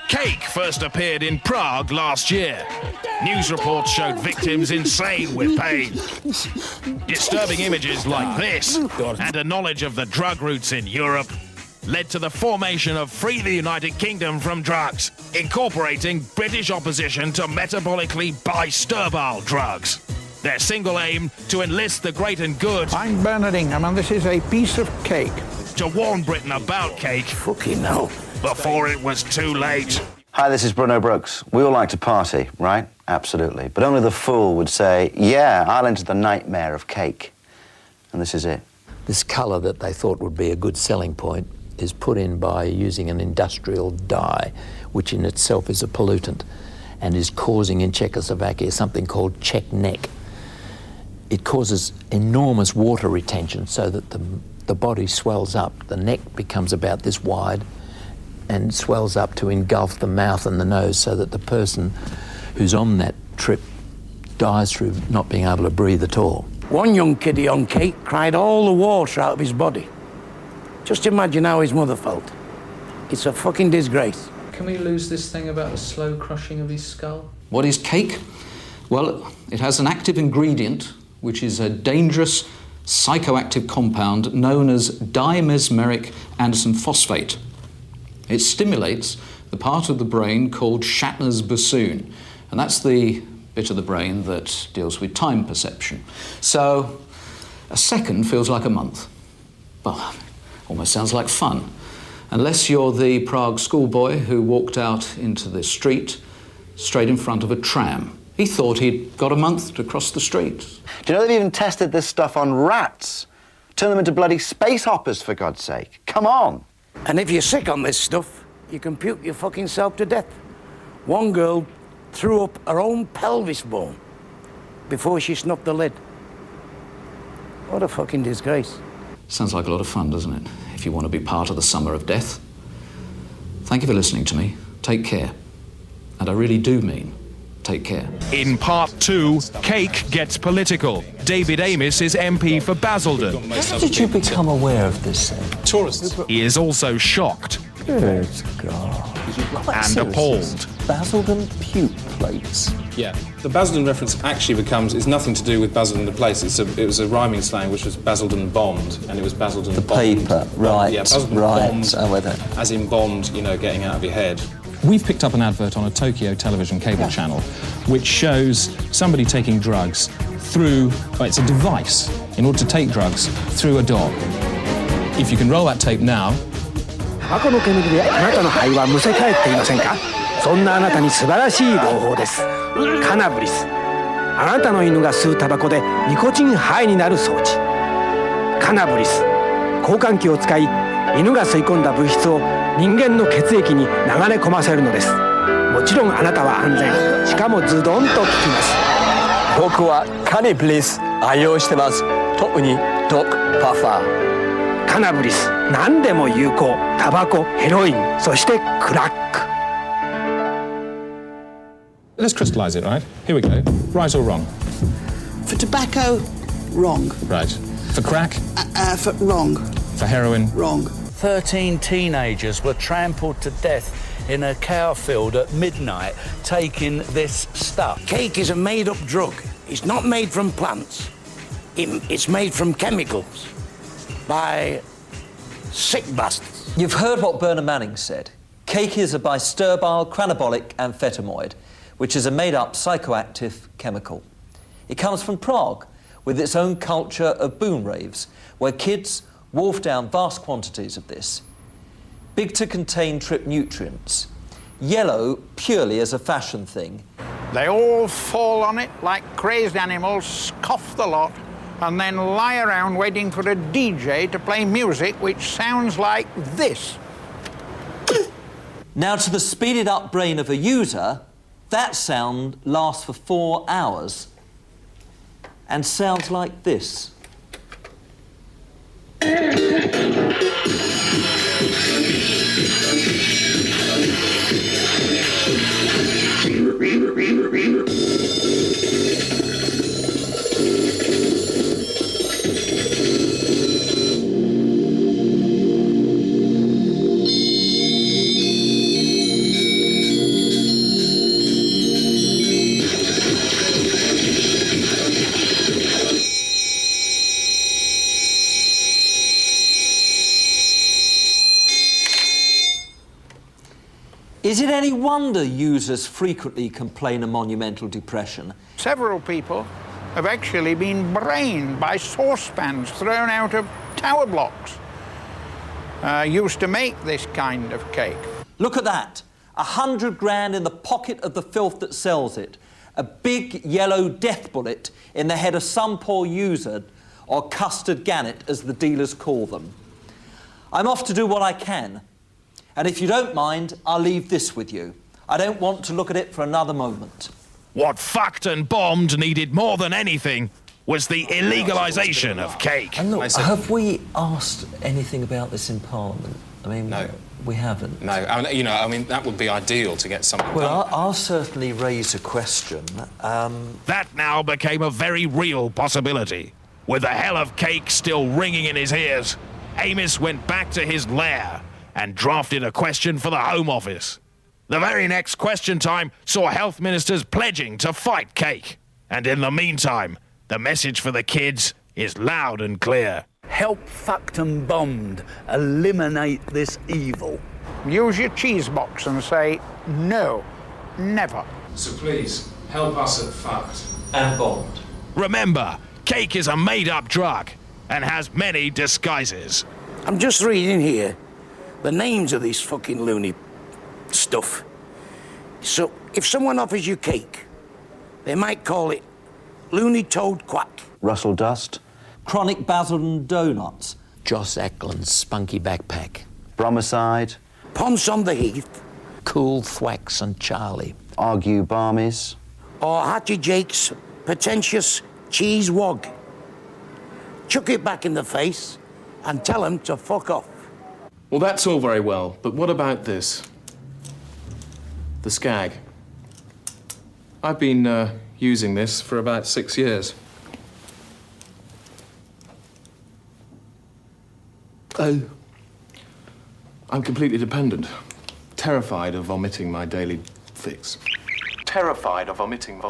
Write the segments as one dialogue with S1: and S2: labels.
S1: Cake first appeared in Prague last year. News reports showed victims insane with pain. Disturbing images like this and a knowledge of the drug routes in Europe led to the formation of Free the United Kingdom from Drugs, incorporating British opposition to metabolically bisturbar drugs. Their single aim to enlist the great and good.
S2: I'm Bernard Ingham, and this is a piece of cake.
S1: To warn Britain about cake.
S2: Fucking hell.
S1: Before it was too late.
S3: Hi, this is Bruno Brooks. We all like to party, right? Absolutely. But only the fool would say, yeah, I'll enter the nightmare of cake. And this is it.
S4: This colour that they thought would be a good selling point is put in by using an industrial dye, which in itself is a pollutant and is causing in Czechoslovakia something called Czech neck. It causes enormous water retention so that the body swells up. The neck becomes about this wide and swells up to engulf the mouth and the nose so that the person who's on that trip dies through not being able to breathe at all.
S2: One young kiddie on cake cried all the water out of his body. Just imagine how his mother felt. It's a fucking disgrace.
S5: Can we lose this thing about the slow crushing of his skull?
S6: What is cake? Well, it has an active ingredient, which is a dangerous psychoactive compound known as dimesmeric Anderson phosphate. It stimulates the part of the brain called Shatner's bassoon, and that's the bit of the brain that deals with time perception. So a second feels like a month. Well, almost sounds like fun. Unless you're the Prague schoolboy who walked out into the street straight in front of a tram. He thought he'd got a month to cross the street.
S3: Do you know they've even tested this stuff on rats? Turn them into bloody space hoppers, for God's sake. Come on.
S2: And if you're sick on this stuff, you can puke your fucking self to death. One girl threw up her own pelvis bone before she snuffed the lid. What a fucking disgrace.
S6: Sounds like a lot of fun, doesn't it? If you want to be part of the summer of death. Thank you for listening to me. Take care. And I really do mean take care.
S1: In part 2, cake gets political. David Amess is MP for Basildon.
S4: How did you become aware of this thing?
S7: Tourists.
S1: He is also shocked
S4: Good God.
S1: and appalled.
S4: Basildon puke plates.
S7: Yeah. The Basildon reference actually is nothing to do with Basildon the place. It was a rhyming slang which was Basildon bombed, and it was Basildon
S4: The
S7: bombed.
S4: paper, right,
S7: Yeah, Basildon
S4: right.
S7: bombed,
S4: Oh, with it.
S7: as in bombed, you know, getting out of your head.
S8: We've picked up an advert on a Tokyo television cable channel which shows somebody taking drugs through, well, it's a device in order to take drugs through a door. If you can roll that tape now.
S2: 過去の煙であなたの肺はむせ返っていませんか？そんなあなたに素晴らしい朗報です。カナブリス。あなたの犬が吸うタバコでニコチンハイになる装置。カナブリス。交換器を使い犬が吸い込んだ物質を人間の血液に流れ込ませるのです。もちろんあなたは安全。しかもズドンと効きます。
S9: 僕はカニブリス愛用してます。特にドクパファー。
S2: カナブリス。何でも有効。タバコ、ヘロイン、そしてクラック。
S8: Let's crystallise it, right? Here we go. Right or wrong?
S10: For tobacco, wrong.
S8: Right. For crack?
S10: For wrong.
S8: For heroin?
S10: Wrong.
S11: 13 teenagers were trampled to death in a cow field at midnight taking this stuff.
S2: Cake is a made-up drug. It's not made from plants. It's made from chemicals by sick bastards.
S9: You've heard what Bernard Manning said. Cake is a bisturbile, cranabolic amphetamide, which is a made-up psychoactive chemical. It comes from Prague, with its own culture of boom raves, where kids wolf down vast quantities of this. Big to contain trip nutrients. Yellow purely as a fashion thing.
S12: They all fall on it like crazed animals, scoff the lot, and then lie around waiting for a DJ to play music which sounds like this.
S9: Now, to the speeded up brain of a user, that sound lasts for 4 hours and sounds like this. Is it any wonder users frequently complain of monumental depression?
S12: Several people have actually been brained by saucepans thrown out of tower blocks used to make this kind of cake.
S9: Look at that. 100 grand in the pocket of the filth that sells it. A big yellow death bullet in the head of some poor user, or custard gannet, as the dealers call them. I'm off to do what I can. And if you don't mind, I'll leave this with you. I don't want to look at it for another moment.
S1: What fucked and bombed needed more than anything was the illegalisation of cake.
S9: And look, have we asked anything about this in Parliament? I mean,
S7: no.
S9: We haven't.
S7: No, I mean, that would be ideal to get something
S9: well,
S7: done.
S9: I'll certainly raise a question.
S1: That now became a very real possibility. With the hell of cake still ringing in his ears, Amess went back to his lair and drafted a question for the Home Office. The very next question time saw health ministers pledging to fight cake. And in the meantime, the message for the kids is loud and clear.
S11: Help fucked and bombed. Eliminate this evil.
S12: Use your cheese box and say, no, never.
S8: So please, help us at fucked.
S9: And bombed.
S1: Remember, cake is a made-up drug and has many disguises.
S13: I'm just reading here the names of this fucking loony stuff. So, if someone offers you cake, they might call it Looney Toad Quack.
S3: Russell Dust.
S9: Chronic Basildon Donuts.
S4: Joss Ackland's Spunky Backpack.
S3: Bromicide.
S13: Ponce on the Heath.
S4: Cool Thwacks and Charlie.
S3: Argue Barmies.
S13: Or Hattie Jake's Pretentious Cheese Wog. Chuck it back in the face and tell him to fuck off.
S7: Well, that's all very well, but what about this? The Skag. I've been using this for about 6 years. Oh. I'm completely dependent. Terrified of vomiting my daily fix. Terrified of vomiting.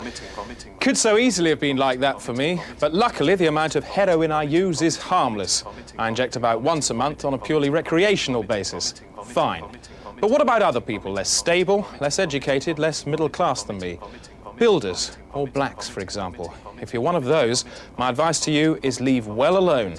S14: Could so easily have been like that for me, but luckily the amount of heroin I use is harmless. I inject about once a month on a purely recreational basis. Fine. But what about other people, less stable, less educated, less middle class than me? Builders, or blacks, for example. If you're one of those, my advice to you is leave well alone.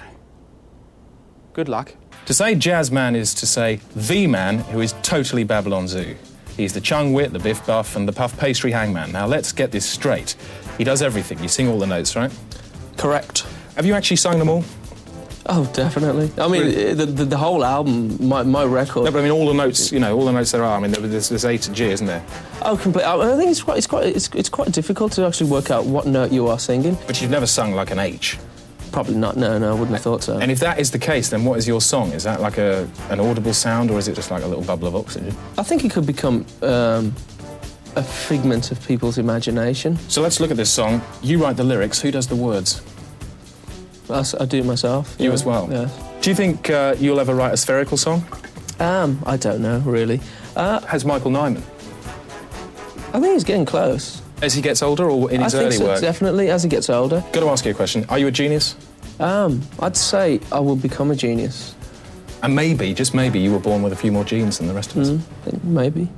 S14: Good luck.
S8: To say jazz man is to say the man who is totally Babylon Zoo. He's the chung wit, the biff buff, and the puff pastry hangman. Now, let's get this straight. He does everything. You sing all the notes, right?
S14: Correct.
S8: Have you actually sung them all?
S14: Oh, definitely. I mean, really? the whole album, my record.
S8: No, but I mean, all the notes, all the notes there are. I mean, there's A to G, isn't there?
S14: Oh, completely. I think it's quite difficult to actually work out what note you are singing.
S8: But you've never sung like an H?
S14: Probably not. No, I wouldn't have thought so.
S8: And if that is the case, then what is your song? Is that like an audible sound, or is it just like a little bubble of oxygen?
S14: I think it could become a figment of people's imagination.
S8: So let's look at this song. You write the lyrics. Who does the words?
S14: I do it myself.
S8: You as well?
S14: Yeah.
S8: Do you think you'll ever write a spherical song?
S14: I don't know, really.
S8: Has Michael Nyman?
S14: I think he's getting close.
S8: As he gets older, or in his early work?
S14: Definitely, as he gets older.
S8: Got to ask you a question. Are you a genius?
S14: I'd say I will become a genius.
S8: And maybe, just maybe, you were born with a few more genes than the rest of us.
S14: Maybe.